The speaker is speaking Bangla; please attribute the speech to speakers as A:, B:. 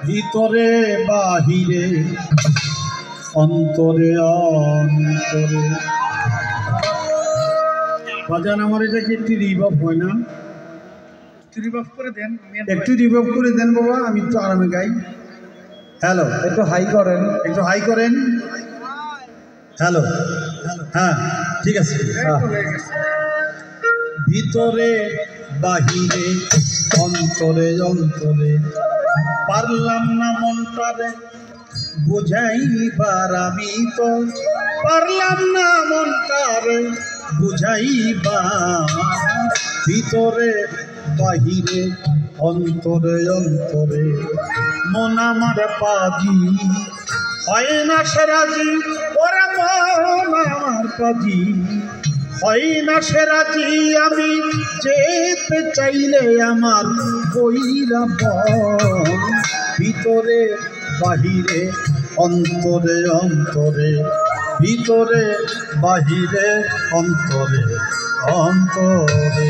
A: ভিতরে বাহিরে অন্তরে অন্তরে। বাজান আমার এটা কি একটু রিভাব হয় না?
B: রিভাব করে দেন,
A: একটু রিভাব করে দেন বাবা, আমি একটু আরামে গাই। হ্যালো,
B: একটু হাই করেন,
A: একটু হাই করেন। হ্যালো, হ্যাঁ ঠিক আছে। ভিতরে বাহিরে অন্তরে অন্তরে, পারলাম না মনটারে বুঝাইবার, আমি তো পারলাম না মনটারে বুঝাইবার। ভিতরে বাহিরে অন্তরে অন্তরে, মন আমার পাজি হয় না সে রাজি, ওরা মন আমার পাজি হয় না সে রাজি। আমি যেতে চাইলে আমার বইরা বল, ভিতরে বাহিরে অন্তরে অন্তরে, ভিতরে বাহিরে অন্তরে অন্তরে।